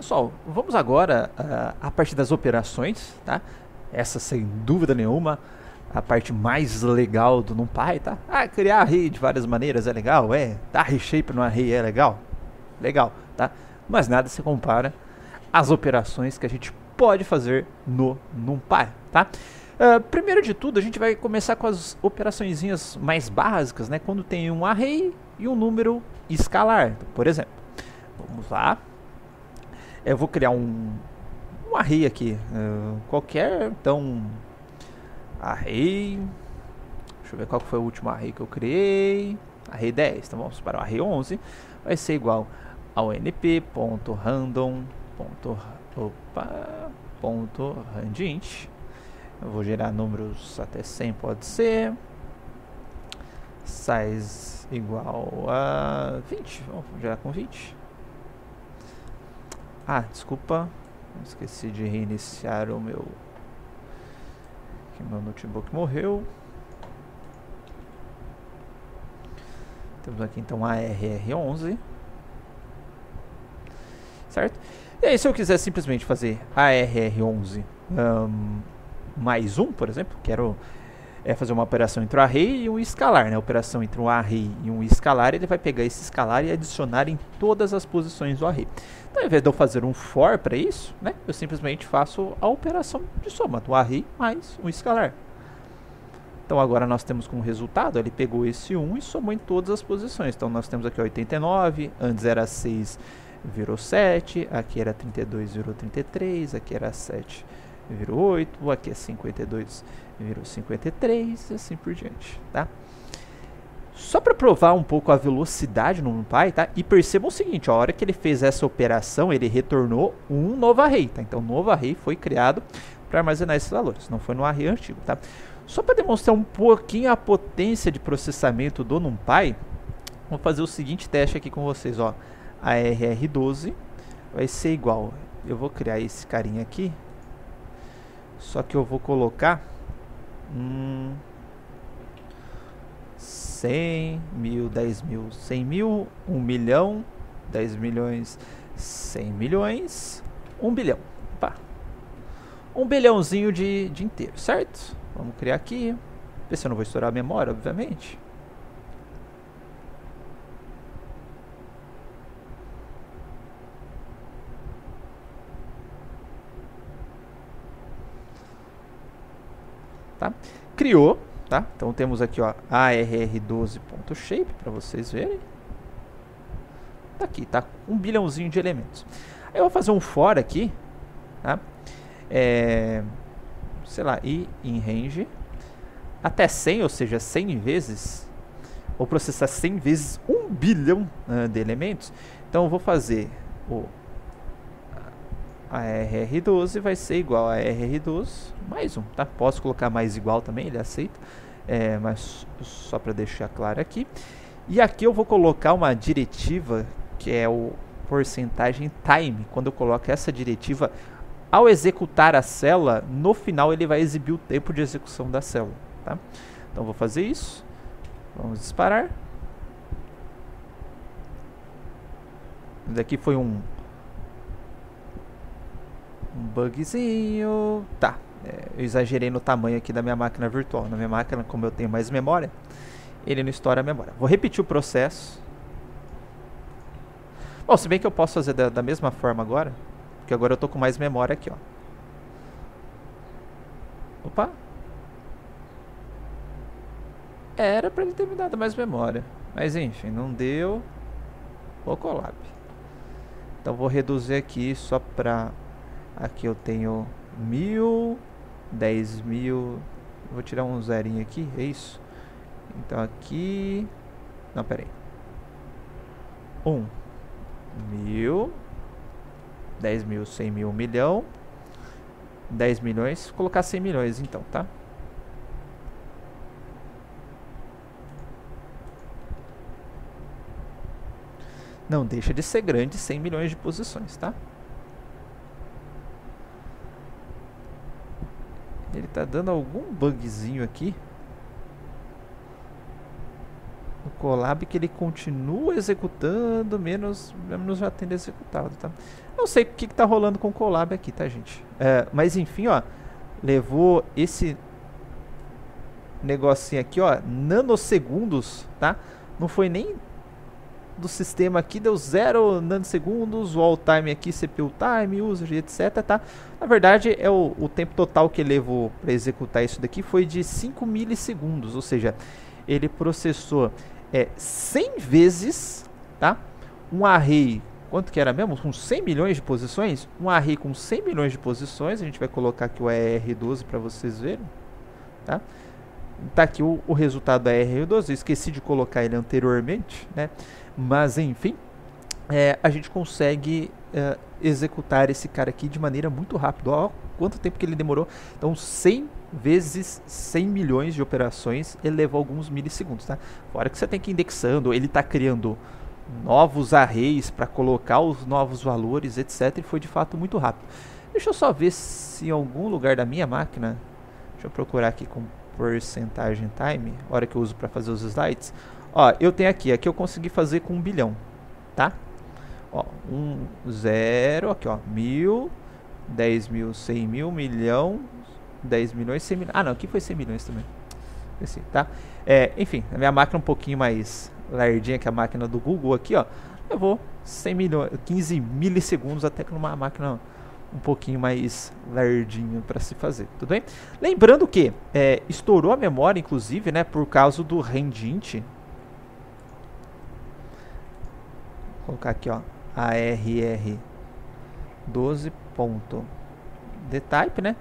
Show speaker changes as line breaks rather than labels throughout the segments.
Pessoal, vamos agora à parte das operações, tá? Essa, sem dúvida nenhuma, a parte mais legal do NumPy, tá? Criar array de várias maneiras é legal, dar reshape no array é legal, tá? Mas nada se compara às operações que a gente pode fazer no NumPy, tá? Primeiro de tudo, a gente vai começar com as operaçõezinhas mais básicas, né? Quando tem um array e um número escalar, por exemplo. Vamos lá. Eu vou criar um array aqui, qualquer, então, array, deixa eu ver qual foi o último array que eu criei, array 10, então vamos para o array 11, vai ser igual ao np.random.randint, eu vou gerar números até 100, pode ser, size igual a 20, vamos gerar com 20. Desculpa, esqueci de reiniciar o meu... que meu notebook morreu. Temos aqui então a ARR11. Certo? E aí, se eu quiser simplesmente fazer ARR11 mais 1, por exemplo, quero fazer uma operação entre um array e um escalar, né? A operação entre um array e um escalar, ele vai pegar esse escalar e adicionar em todas as posições do array. Então, ao invés de eu fazer um for para isso, né, eu simplesmente faço a operação de soma do array mais um escalar. Então, agora nós temos como resultado, ele pegou esse 1 e somou em todas as posições. Então, nós temos aqui 89, antes era 6, virou 7, aqui era 32, virou 33, aqui era 7, virou 8, aqui é 52, virou 53 e assim por diante, tá? Só para provar um pouco a velocidade no NumPy, tá? E percebam o seguinte, a hora que ele fez essa operação, ele retornou um novo array, tá? Então, o novo array foi criado para armazenar esses valores, não foi no array antigo, tá? Só para demonstrar um pouquinho a potência de processamento do NumPy, vou fazer o seguinte teste aqui com vocês, ó. A ARR12 vai ser igual, eu vou criar esse carinha aqui, só que eu vou colocar 100 mil, 10 mil, 100 mil, 1 milhão, 10 milhões, 100 milhões, 1 bilhão. Opa. 1 bilhãozinho de inteiro, certo? Vamos criar aqui. Ver se eu não vou estourar a memória, obviamente. Tá? Criou, tá? Então temos aqui, ó, arr12.shape para vocês verem. Tá aqui, tá? 1 bilhãozinho de elementos. Aí eu vou fazer um for aqui, tá? Sei lá, ir em range até 100, ou seja, 100 vezes, ou processar 100 vezes 1 bilhão de elementos. Então eu vou fazer o ARR12 vai ser igual a ARR12 mais 1, tá? Posso colocar mais igual também, ele aceita, mas só para deixar claro aqui. E aqui eu vou colocar uma diretiva que é o porcentagem time. Quando eu coloco essa diretiva, ao executar a célula, no final ele vai exibir o tempo de execução da célula, tá? Então vou fazer isso, vamos disparar. Isso daqui foi um bugzinho, tá? Eu exagerei no tamanho aqui da minha máquina virtual. Na minha máquina, como eu tenho mais memória, ele não estoura a memória. Vou repetir o processo. Bom, se bem que eu posso fazer da mesma forma agora, porque agora eu tô com mais memória aqui, ó. Opa! Era para ele ter me dado mais memória, mas enfim, não deu. Vou collab. Então vou reduzir aqui só para... Aqui eu tenho 1000, 10 mil. Vou tirar um zerinho aqui, é isso? Então aqui... Não, pera aí. 1 mil, 10 mil, 100 mil, 1 milhão, 10 milhões. Vou colocar 100 milhões então, tá? Não deixa de ser grande, 100 milhões de posições, tá? Ele tá dando algum bugzinho aqui no collab, que ele continua executando, menos já tendo executado, tá? Não sei o que está rolando com o Colab aqui, tá, gente? Mas enfim, ó, levou esse negocinho aqui, ó, nanosegundos, tá? Não foi nem do sistema aqui, deu 0 nanosegundos, o all time aqui, CPU time, user, etc, tá? Na verdade, o tempo total que levou para executar isso daqui foi de 5 milissegundos, ou seja, ele processou 100 vezes, tá? Um array, quanto que era mesmo? Com 100 milhões de posições? Um array com 100 milhões de posições, a gente vai colocar aqui o ER12 para vocês verem, tá? Tá aqui o resultado da ER12, eu esqueci de colocar ele anteriormente, né? Mas enfim, a gente consegue executar esse cara aqui de maneira muito rápida. Ó, quanto tempo que ele demorou. Então 100 vezes 100 milhões de operações, ele levou alguns milissegundos, tá? Fora que você tem que ir indexando, ele está criando novos arrays para colocar os novos valores, etc. E foi de fato muito rápido. Deixa eu só ver se em algum lugar da minha máquina, deixa eu procurar aqui com porcentagem time, hora que eu uso para fazer os slides. Ó, eu tenho aqui eu consegui fazer com 1 bilhão, tá? Ó, 0, aqui ó, 1000, 10 mil, 100 mil, milhão, 10 milhões, 100 milhões. Ah, não, aqui foi 100 milhões também. Esse, tá? Enfim, a minha máquina é um pouquinho mais lardinha que a máquina do Google aqui, ó, levou 100 milhões, 15 milissegundos até que numa máquina um pouquinho mais lardinho para se fazer, tudo bem? Lembrando que estourou a memória, inclusive, né, por causa do RANDINT. Vou colocar aqui, ó, ARR12.dtype, né?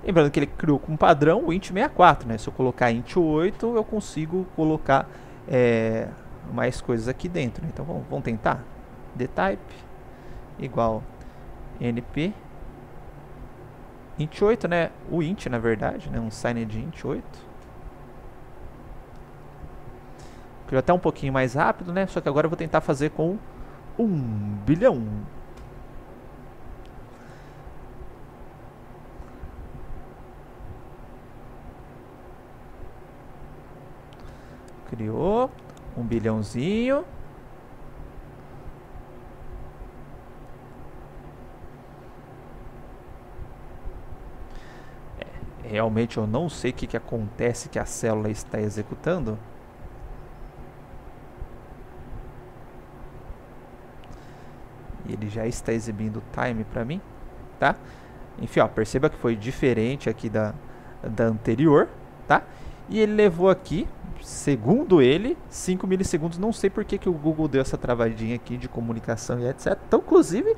Lembrando que ele criou com padrão o int64, né? Se eu colocar int8, eu consigo colocar mais coisas aqui dentro, né? Então vamos tentar. dtype igual np int8, né? O int, na verdade, né? Um signed int8. Criou até um pouquinho mais rápido, né? Só que agora eu vou tentar fazer com 1 bilhão. Criou 1 bilhãozinho. Realmente eu não sei o que acontece que a célula está executando. Ele já está exibindo o time para mim, tá? Enfim, ó, perceba que foi diferente aqui da anterior, tá? E ele levou aqui, segundo ele, 5 milissegundos. Não sei por que o Google deu essa travadinha aqui de comunicação e etc. Então, inclusive,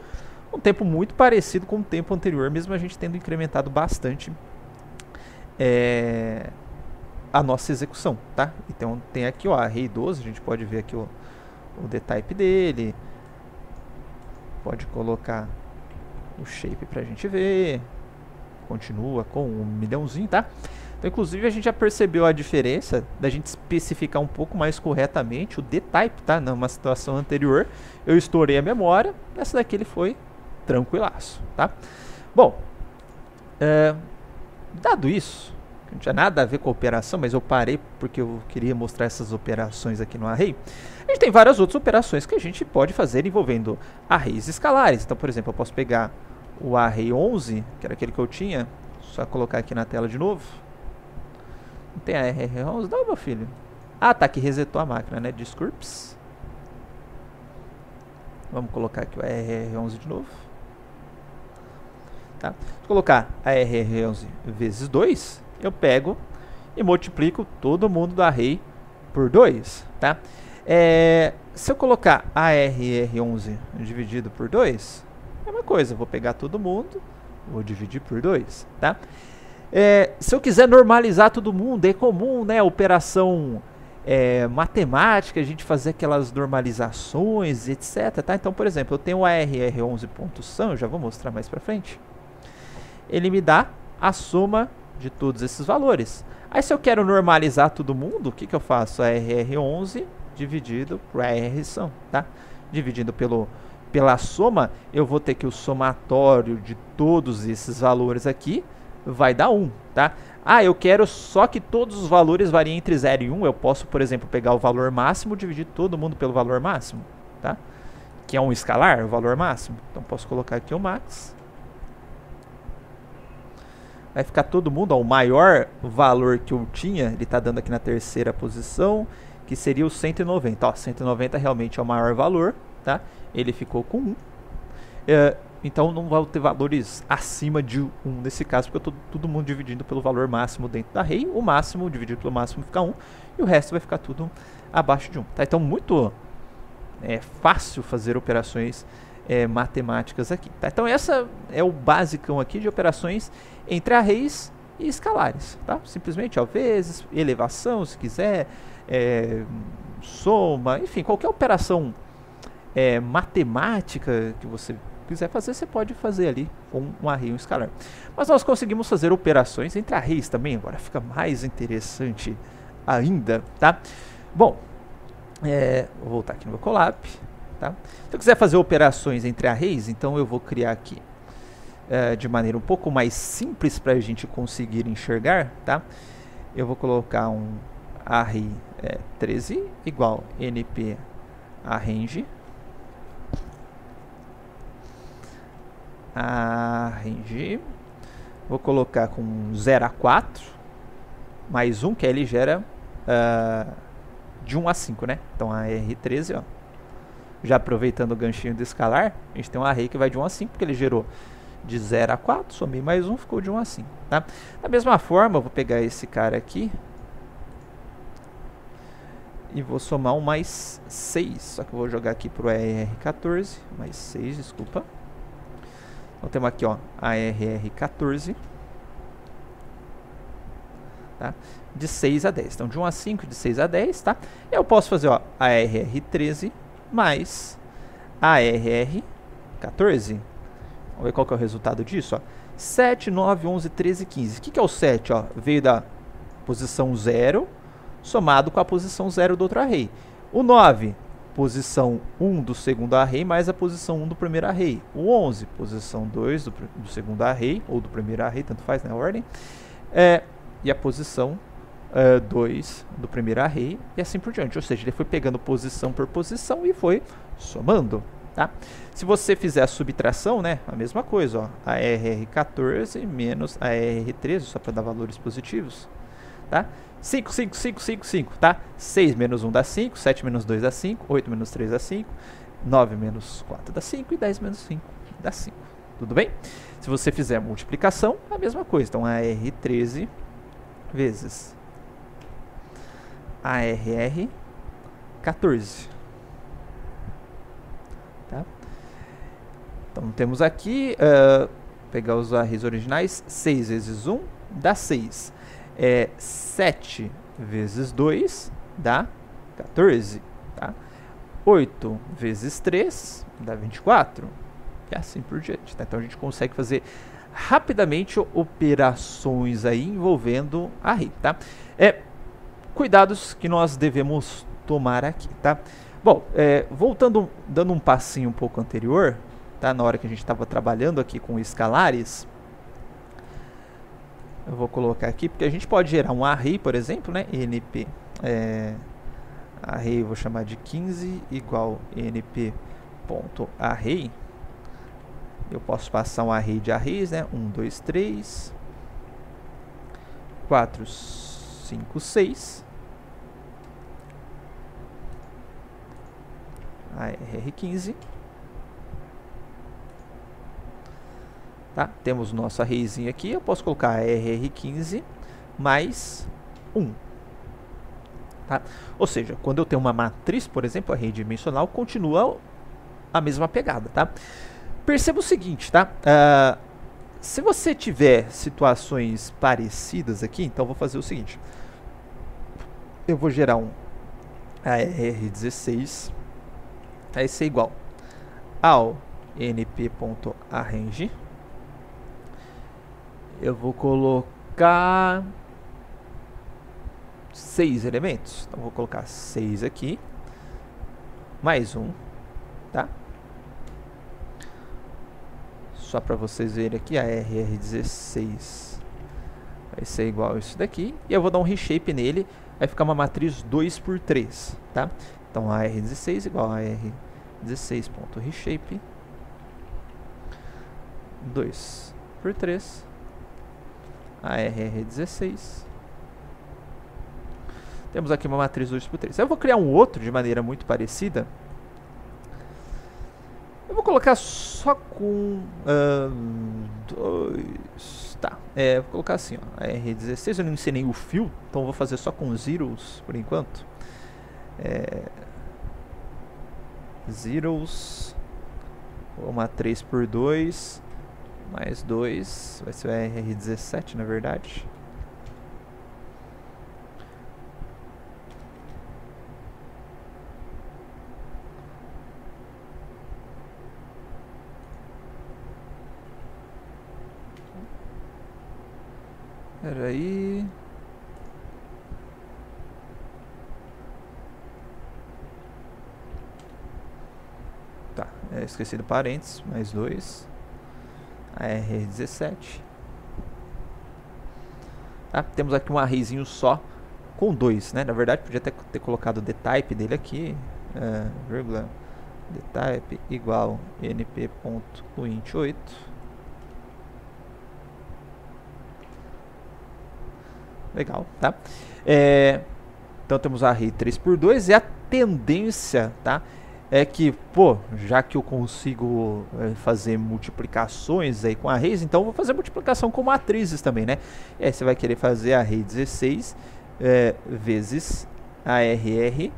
um tempo muito parecido com o tempo anterior, mesmo a gente tendo incrementado bastante a nossa execução, tá? Então, tem aqui o array12, a gente pode ver aqui o dtype dele. Pode colocar o shape pra gente ver. Continua com 1 milhãozinho, tá? Então, inclusive, a gente já percebeu a diferença da gente especificar um pouco mais corretamente o dtype, tá? Numa situação anterior, eu estourei a memória. Nessa daqui ele foi tranquilaço, tá? Bom, dado isso, não tinha nada a ver com a operação, mas eu parei porque eu queria mostrar essas operações aqui no array. A gente tem várias outras operações que a gente pode fazer envolvendo arrays escalares. Então, por exemplo, eu posso pegar o array 11, que era aquele que eu tinha, só colocar aqui na tela de novo. Não tem ARR11? Não, meu filho. Ah, tá, que resetou a máquina, né? Discurps. Vamos colocar aqui o ARR11 de novo. Tá? Se eu colocar ARR11 vezes 2, eu pego e multiplico todo mundo do array por 2, tá? Se eu colocar ARR11 dividido por 2, é uma coisa, eu vou pegar todo mundo, vou dividir por 2, tá? Se eu quiser normalizar todo mundo, é comum, né? Operação matemática, a gente fazer aquelas normalizações, etc, tá? Então, por exemplo, eu tenho o ARR11.sum, já vou mostrar mais pra frente. Ele me dá a soma de todos esses valores. Aí, se eu quero normalizar todo mundo, o que eu faço? ARR11 dividido por ARR-sum, tá? Dividindo pela soma, eu vou ter que o somatório de todos esses valores aqui vai dar 1, tá? Ah, eu quero só que todos os valores variem entre 0 e 1. Eu posso, por exemplo, pegar o valor máximo e dividir todo mundo pelo valor máximo, tá? que é um escalar, o valor máximo. Então posso colocar aqui o max. Vai ficar todo mundo, ó, o maior valor que eu tinha, ele está dando aqui na terceira posição, que seria o 190. Ó, 190 realmente é o maior valor, tá? Ele ficou com 1. Então não vai ter valores acima de 1 nesse caso, porque eu estou todo mundo dividindo pelo valor máximo dentro da array. O máximo dividido pelo máximo fica 1 e o resto vai ficar tudo abaixo de 1. Tá? Então muito fácil fazer operações matemáticas aqui. Tá? Então essa é o basicão aqui de operações entre arrays e escalares. Tá? Simplesmente, ó, vezes, elevação, se quiser, soma, enfim, qualquer operação matemática que você quiser fazer, você pode fazer ali com um array e um escalar. Mas nós conseguimos fazer operações entre arrays também, agora fica mais interessante ainda, tá? Bom, vou voltar aqui no meu Colab, tá? Se eu quiser fazer operações entre arrays, então eu vou criar aqui de maneira um pouco mais simples para a gente conseguir enxergar, tá? Eu vou colocar um array 13 igual np arrange vou colocar com 0 a 4 mais 1, que ele gera de 1 a 5, né? Então a R13, ó, já aproveitando o ganchinho do escalar, a gente tem um array que vai de 1 a 5, porque ele gerou de 0 a 4, somei mais 1, ficou de 1 a 5, tá? Da mesma forma, eu vou pegar esse cara aqui e vou somar um mais 6, só que eu vou jogar aqui pro ARR14, mais 6, desculpa. Então temos aqui, ó, ARR14, tá? De 6 a 10. Então de 1 a 5, de 6 a 10, tá? Eu posso fazer, ó, ARR13 mais ARR14. Vamos ver qual que é o resultado disso, ó. 7, 9, 11, 13, 15. O que é o 7, ó? Veio da posição 0 somado com a posição 0 do outro array. O 9, posição 1 do segundo array mais a posição 1 do primeiro array. O 11, posição 2 do segundo array, ou do primeiro array, tanto faz na ordem. E a posição 2 do primeiro array, e assim por diante. Ou seja, ele foi pegando posição por posição e foi somando. Tá? Se você fizer a subtração, né, a mesma coisa, ó, ARR14 menos ARR13, só para dar valores positivos. Tá? 5, 5, 5, 5, 5, tá? 6 menos 1 dá 5, 7 menos 2 dá 5, 8 menos 3 dá 5, 9 menos 4 dá 5 e 10 menos 5 dá 5. Tudo bem? Se você fizer a multiplicação, a mesma coisa. Então, AR13 vezes ARR14. Tá? Então, temos aqui, pegar os arrays originais, 6 vezes 1 dá 6. 7 vezes 2 dá 14, tá? 8 vezes 3 dá 24, e assim por diante, tá? Então a gente consegue fazer rapidamente operações aí envolvendo array, tá? Cuidados que nós devemos tomar aqui, tá? Bom, voltando, dando um passinho um pouco anterior, tá? Na hora que a gente estava trabalhando aqui com escalares, eu vou colocar aqui, porque a gente pode gerar um array, por exemplo, né? np array, vou chamar de 15 igual np.array. Eu posso passar um array de arrays, né? 1, 2, 3, 4, 5, 6. ARR15. Tá? Temos o nosso arrayzinho aqui. Eu posso colocar ARR15 mais 1. Tá? Ou seja, quando eu tenho uma matriz, por exemplo, array dimensional, continua a mesma pegada. Tá? Perceba o seguinte, tá? Se você tiver situações parecidas aqui, então eu vou fazer o seguinte. Eu vou gerar um ARR16. Vai ser igual ao np.arrange. Eu vou colocar 6 elementos. Então, vou colocar 6 aqui. Mais 1. Tá? Só para vocês verem aqui, a RR16 vai ser igual a isso daqui. E eu vou dar um reshape nele. Vai ficar uma matriz 2 por 3. Tá? Então, a R16 igual a 16.reshape 2 por 3 ARR16. Temos aqui uma matriz 2 por 3. Eu vou criar um outro de maneira muito parecida. Eu vou colocar só com 2. Tá, vou colocar assim, ó, AR16. Eu não ensinei o fio, então eu vou fazer só com zeros por enquanto. Zeros, uma 3 por 2 mais 2, vai ser o AR17 na verdade. Peraí. Tá, esqueci do parênteses, mais 2. AR17. Tá, temos aqui um arrayzinho só com 2, né? Na verdade, podia até ter colocado o dtype dele aqui, vírgula, dtype igual np.int8. Legal, tá? Então temos a array 3 por 2 e a tendência, tá? É que, pô, já que eu consigo fazer multiplicações aí com arrays, então eu vou fazer multiplicação com matrizes também, né? E aí você vai querer fazer array 16 vezes ARR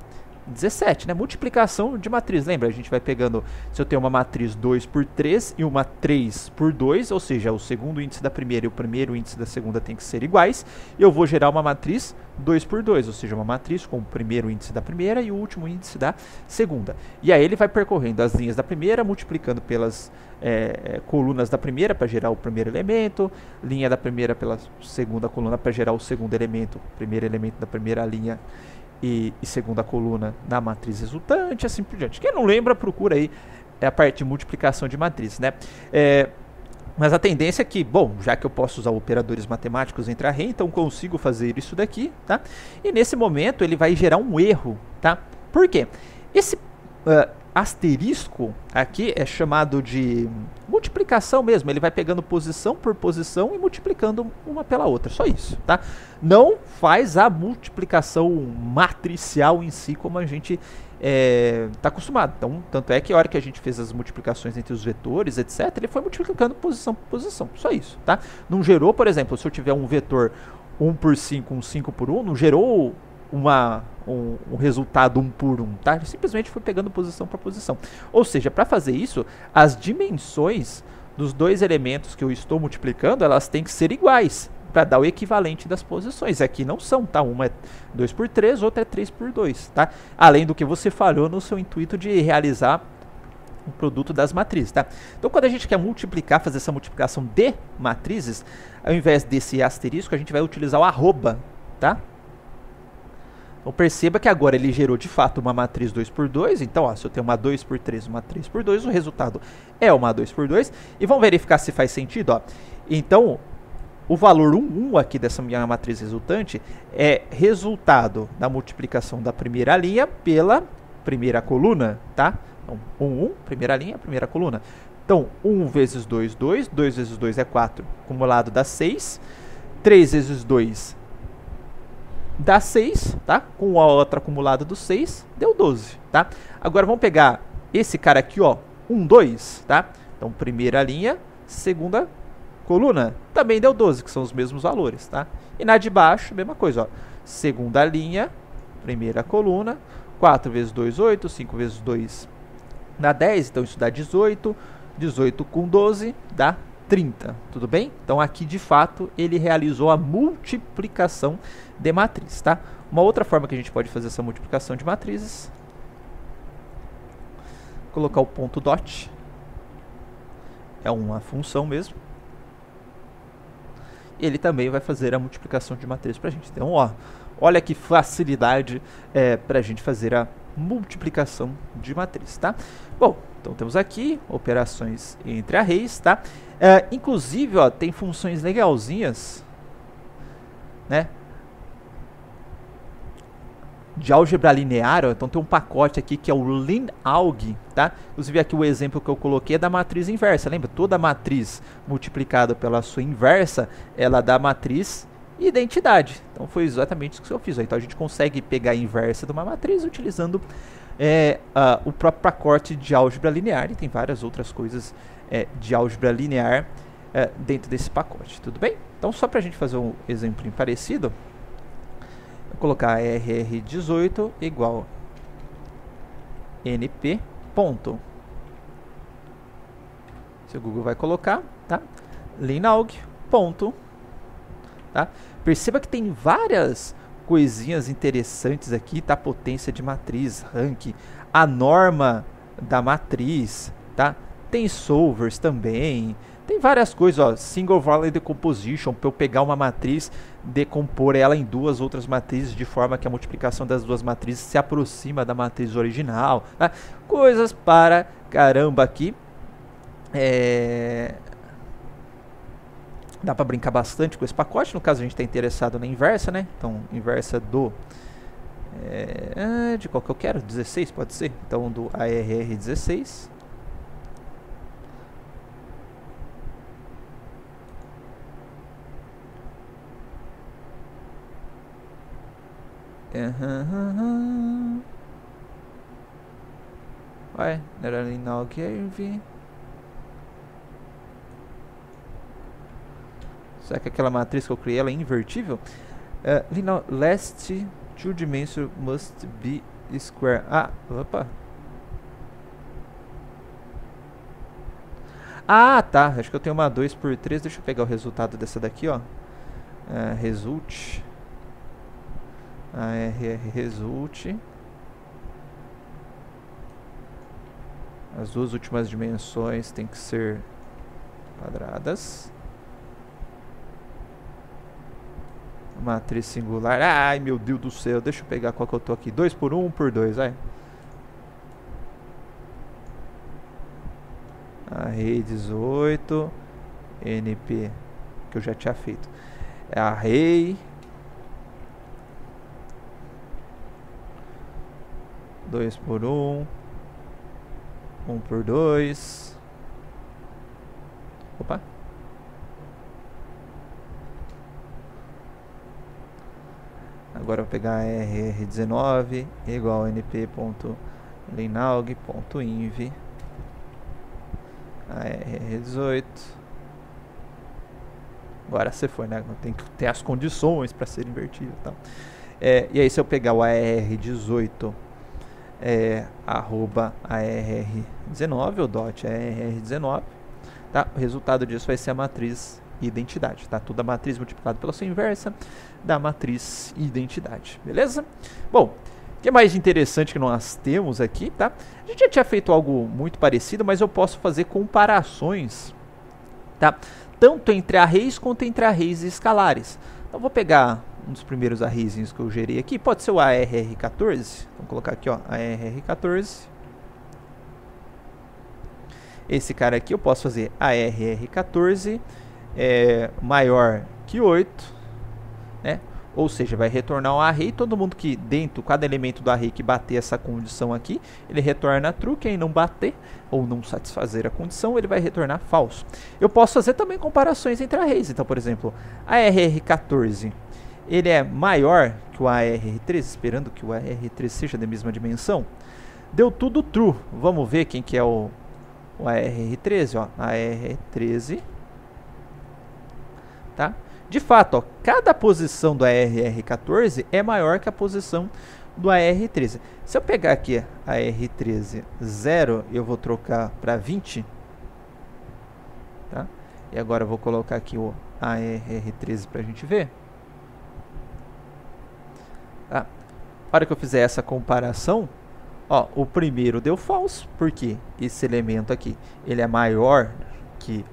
17, né? Multiplicação de matriz. Lembra? A gente vai pegando, se eu tenho uma matriz 2 por 3 e uma 3 por 2, ou seja, o segundo índice da primeira e o primeiro índice da segunda tem que ser iguais, eu vou gerar uma matriz 2 por 2, ou seja, uma matriz com o primeiro índice da primeira e o último índice da segunda. E aí ele vai percorrendo as linhas da primeira, multiplicando pelas colunas da primeira para gerar o primeiro elemento, linha da primeira pela segunda coluna para gerar o segundo elemento, primeiro elemento da primeira linha e segunda coluna na matriz resultante, assim por diante. Quem não lembra, procura aí a parte de multiplicação de matriz, né? Mas a tendência é que, bom, já que eu posso usar operadores matemáticos entre array, então consigo fazer isso daqui, tá? E nesse momento ele vai gerar um erro, tá? Por quê? Esse asterisco aqui é chamado de multiplicação mesmo, ele vai pegando posição por posição e multiplicando uma pela outra, só isso, tá? Não faz a multiplicação matricial em si como a gente está acostumado. Então, tanto é que a hora que a gente fez as multiplicações entre os vetores, etc, ele foi multiplicando posição por posição, só isso, tá? Não gerou, por exemplo, se eu tiver um vetor 1 por 5, um 5 por 1, não gerou um resultado 1 por 1, tá? Ele simplesmente foi pegando posição por posição. Ou seja, para fazer isso, as dimensões dos dois elementos que eu estou multiplicando, elas têm que ser iguais para dar o equivalente das posições. Aqui não são, tá? Uma é 2 por 3, outra é 3 por 2, tá? Além do que você falhou no seu intuito de realizar o produto das matrizes, tá? Então, quando a gente quer multiplicar, fazer essa multiplicação de matrizes, ao invés desse asterisco, a gente vai utilizar o arroba, tá? Então perceba que agora ele gerou de fato uma matriz 2 por 2, então ó, se eu tenho uma 2 por 3, uma 3 por 2, o resultado é uma 2 por 2, e vamos verificar se faz sentido, ó. Então, o valor 1 aqui dessa minha matriz resultante é resultado da multiplicação da primeira linha pela primeira coluna, tá? Então, 1, primeira linha, primeira coluna. Então, 1 vezes 2, 2, 2 vezes 2 é 4, acumulado dá 6, 3 vezes 2 dá 6, tá? Com a outra acumulada do 6, deu 12, tá? Agora vamos pegar esse cara aqui, ó, 1, 2, tá? Então, primeira linha, segunda coluna, também deu 12, que são os mesmos valores, tá? E na de baixo, mesma coisa, ó. Segunda linha, primeira coluna, 4 vezes 2, 8, 5 vezes 2 dá 10, então isso dá 18, 18 com 12 dá 30, tudo bem? Então aqui de fato ele realizou a multiplicação de matriz, tá? Uma outra forma que a gente pode fazer essa multiplicação de matrizes, colocar o ponto dot, é uma função mesmo, ele também vai fazer a multiplicação de matriz pra gente. Então, ó, olha que facilidade pra gente fazer a multiplicação de matriz, tá? Bom, então temos aqui operações entre arrays, tá? Inclusive, ó, tem funções legalzinhas, né? de álgebra linear, ó, então tem um pacote aqui que é o linalg, tá? Inclusive aqui o exemplo que eu coloquei é da matriz inversa, lembra? Toda matriz multiplicada pela sua inversa, ela dá matriz identidade. Então foi exatamente isso que eu fiz. Ó. Então a gente consegue pegar a inversa de uma matriz utilizando o próprio pacote de álgebra linear, e tem várias outras coisas de álgebra linear dentro desse pacote, tudo bem? Então só para a gente fazer um exemplo parecido, vou colocar RR18 igual NP ponto. Se o Google vai colocar, tá? Linalg ponto, tá? Perceba que tem várias coisinhas interessantes aqui, tá? Potência de matriz, rank, a norma da matriz, tá? Tem solvers também, tem várias coisas, ó, single valley decomposition, para eu pegar uma matriz, decompor ela em duas outras matrizes, de forma que a multiplicação das duas matrizes se aproxima da matriz original, tá? Coisas para caramba aqui. Dá para brincar bastante com esse pacote. No caso, a gente está interessado na inversa, né? Então, inversa do... de qual que eu quero? 16, pode ser? Então, do ARR16. Ué, não era Linalg Curve. Será que aquela matriz que eu criei ela é invertível? Last two dimension must be square. Ah, opa. Ah, tá. Acho que eu tenho uma 2 por 3. Deixa eu pegar o resultado dessa daqui, ó. Result. ARR result. As duas últimas dimensões têm que ser quadradas. Matriz singular. Ai, meu Deus do céu. Deixa eu pegar qual que eu tô aqui. 2 por 1, 1 por 2, vai. Array 18. NP, que eu já tinha feito. Array 2 por 1. 1 por 2. Opa. Agora eu vou pegar RR19 igual np.linalg.inv ARR18. Agora você foi, né? Tem que ter as condições para ser invertido, tá? E aí se eu pegar o ARR18 arroba ARR19 ou dot ARR19, tá? O resultado disso vai ser a matriz identidade, tá? Toda matriz multiplicada pela sua inversa da matriz identidade, beleza? Bom, o que mais de interessante que nós temos aqui, tá? A gente já tinha feito algo muito parecido, mas eu posso fazer comparações, tá? Tanto entre arrays quanto entre arrays escalares. Então vou pegar um dos primeiros arrayzinhos que eu gerei aqui, pode ser o ARR14, vamos colocar aqui, ó, ARR14. Esse cara aqui eu posso fazer ARR14 maior que 8, né? Ou seja, vai retornar um array, todo mundo que dentro, cada elemento do array que bater essa condição aqui, ele retorna true, quem não bater ou não satisfazer a condição, ele vai retornar falso. Eu posso fazer também comparações entre arrays, então, por exemplo, ARR14, ele é maior que o ARR13, esperando que o ARR13 seja da mesma dimensão. Deu tudo true, vamos ver quem que é o ARR13, ó, ARR13, tá? De fato, ó, cada posição do ARR14 é maior que a posição do ARR13. Se eu pegar aqui a ARR13 0, eu vou trocar para 20. Tá? E agora eu vou colocar aqui o ARR13 para a gente ver. Tá? Na hora que eu fizer essa comparação, ó, o primeiro deu false, porque esse elemento aqui ele é maior que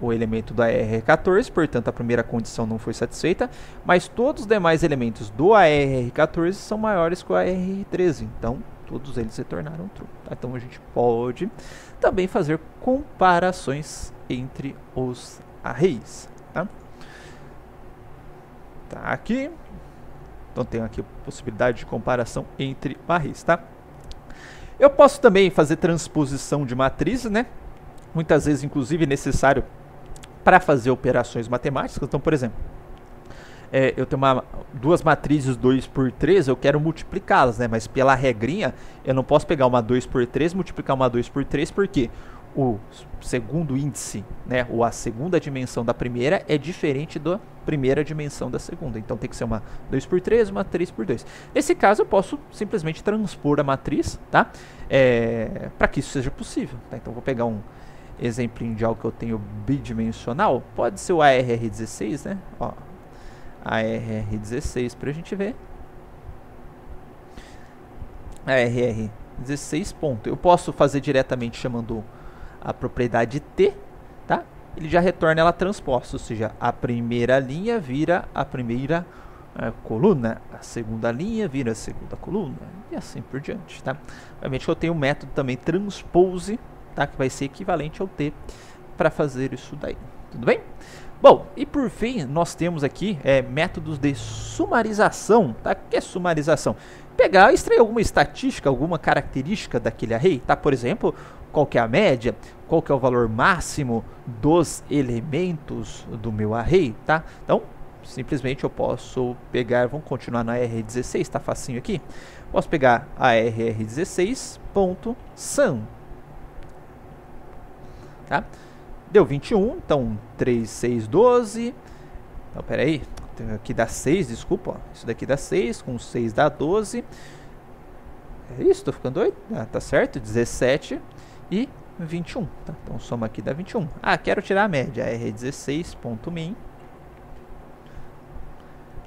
o elemento do ARR14, portanto a primeira condição não foi satisfeita, mas todos os demais elementos do ARR14 são maiores que o ARR13, então todos eles se tornaram true. Tá? Então a gente pode também fazer comparações entre os arrays. Tá aqui. Então tenho aqui a possibilidade de comparação entre arrays, tá? Eu posso também fazer transposição de matrizes, né? Muitas vezes, inclusive, necessário para fazer operações matemáticas. Então, por exemplo, eu tenho duas matrizes 2 por 3, eu quero multiplicá-las, né? Mas pela regrinha, eu não posso pegar uma 2 por 3 multiplicar uma 2 por 3, porque o segundo índice, né, ou a segunda dimensão da primeira é diferente da primeira dimensão da segunda. Então tem que ser uma 2 por 3, uma 3 por 2. Nesse caso eu posso simplesmente transpor a matriz, tá? Para que isso seja possível, tá? Então vou pegar um exemplinho de algo que eu tenho bidimensional. Pode ser o ARR16, né? Ó, ARR16 para a gente ver. ARR16 ponto. Eu posso fazer diretamente chamando a propriedade T, tá? Ele já retorna ela transposta, ou seja, a primeira linha vira a primeira coluna, a segunda linha vira a segunda coluna, e assim por diante, tá? Obviamente eu tenho um método também transpose, tá? Que vai ser equivalente ao T para fazer isso daí, tudo bem? Bom, e por fim, nós temos aqui métodos de sumarização, tá? O que é sumarização? Pegar, extrair alguma estatística, alguma característica daquele array, tá? Por exemplo, qual que é a média, qual que é o valor máximo dos elementos do meu array, tá? Então, simplesmente eu posso pegar, vamos continuar na ARR16, tá facinho aqui? Posso pegar a ARR16.sum, tá? Deu 21, então 3, 6, 12. Então, peraí, aqui dá 6, desculpa, ó. Isso daqui dá 6, com 6 dá 12. É isso, tô ficando doido? Tá certo, 17 e 21. Tá? Então soma aqui dá 21. Quero tirar a média, R16.min.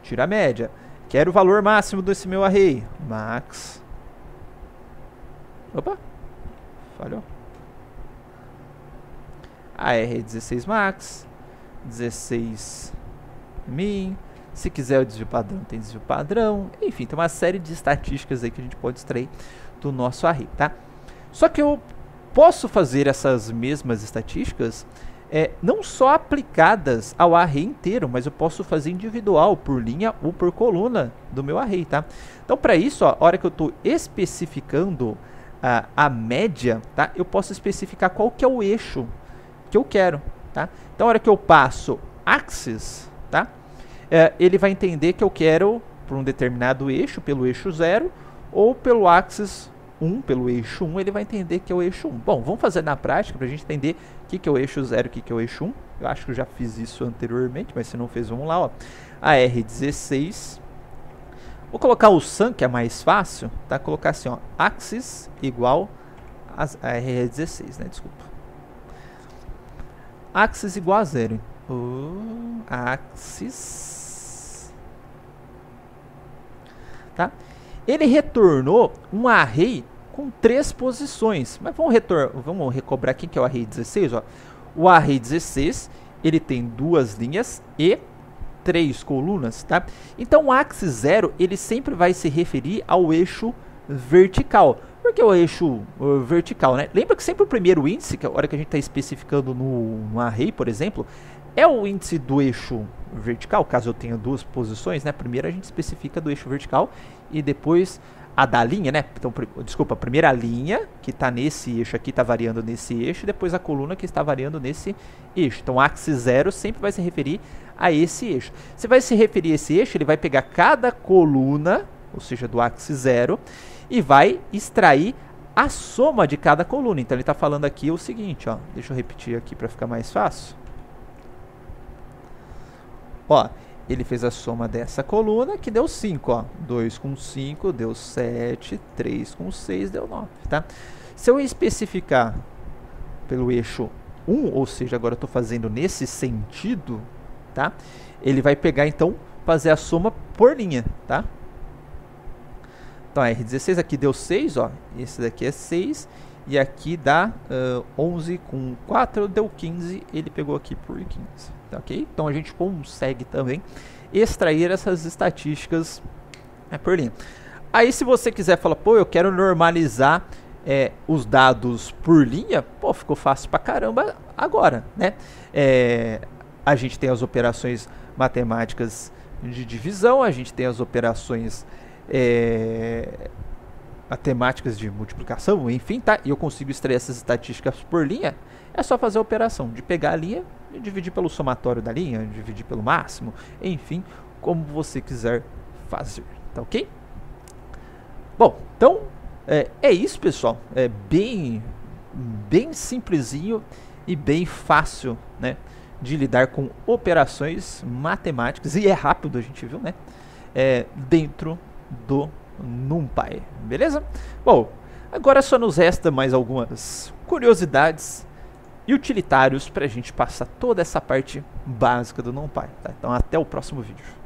Tira a média. Quero o valor máximo desse meu array, max. Opa, falhou. AR16 max, 16 min. Se quiser o desvio padrão, tem desvio padrão. Enfim, tem uma série de estatísticas aí que a gente pode extrair do nosso array, tá? Só que eu posso fazer essas mesmas estatísticas não só aplicadas ao array inteiro, mas eu posso fazer individual, por linha ou por coluna do meu array, tá? Então, para isso, ó, a hora que eu estou especificando a média, tá? Eu posso especificar qual que é o eixo que eu quero, tá? Então, a hora que eu passo axis, tá? Ele vai entender que eu quero por um determinado eixo, pelo eixo 0, ou pelo axis 1, pelo eixo 1, ele vai entender que é o eixo 1. Bom, vamos fazer na prática para a gente entender o que é o eixo 0 e o que é o eixo 1. Eu acho que eu já fiz isso anteriormente, mas se não fez, vamos lá, ó. AR16. Vou colocar o sum, que é mais fácil, tá? Colocar assim, ó, axis igual a AR16, né? Desculpa. Axis igual a 0. Axis. Tá? Ele retornou um array com 3 posições. Mas vamos recobrar aqui que é o array 16. Ó. O array 16 ele tem 2 linhas e 3 colunas. Tá? Então o axis 0 ele sempre vai se referir ao eixo vertical. Por que o eixo vertical, né? Lembra que sempre o primeiro índice, que é a hora que a gente está especificando no array, por exemplo, é o índice do eixo vertical, caso eu tenha 2 posições, né? Primeiro a gente especifica do eixo vertical e depois a da linha, né? Então, desculpa, a primeira linha que está nesse eixo aqui está variando nesse eixo, e depois a coluna que está variando nesse eixo. Então, axis 0 sempre vai se referir a esse eixo. Se vai se referir a esse eixo, ele vai pegar cada coluna, ou seja, do axis 0, e vai extrair a soma de cada coluna. Então ele está falando aqui o seguinte, ó, deixa eu repetir aqui para ficar mais fácil. Ó, ele fez a soma dessa coluna que deu 5, ó. 2 com 5 deu 7, 3 com 6 deu 9, tá? Se eu especificar pelo eixo 1, ou seja, agora eu estou fazendo nesse sentido, tá? Ele vai pegar então, fazer a soma por linha, tá? Então, R16 aqui deu 6, ó. Esse daqui é 6. E aqui dá 11 com 4, deu 15. Ele pegou aqui por 15. Tá, ok? Então, a gente consegue também extrair essas estatísticas por linha. Aí, se você quiser falar, pô, eu quero normalizar os dados por linha, pô, ficou fácil pra caramba agora, né? A gente tem as operações matemáticas de divisão, a gente tem as operações matemáticas de multiplicação, enfim, tá? E eu consigo extrair essas estatísticas por linha. É só fazer a operação de pegar a linha e dividir pelo somatório da linha, dividir pelo máximo, enfim, como você quiser fazer, tá ok? Bom, então é isso, pessoal. É bem simplesinho e bem fácil, né, de lidar com operações matemáticas, e é rápido, a gente viu, né, dentro do NumPy, beleza? Bom, agora só nos resta mais algumas curiosidades e utilitários para a gente passar toda essa parte básica do NumPy, tá? Então até o próximo vídeo.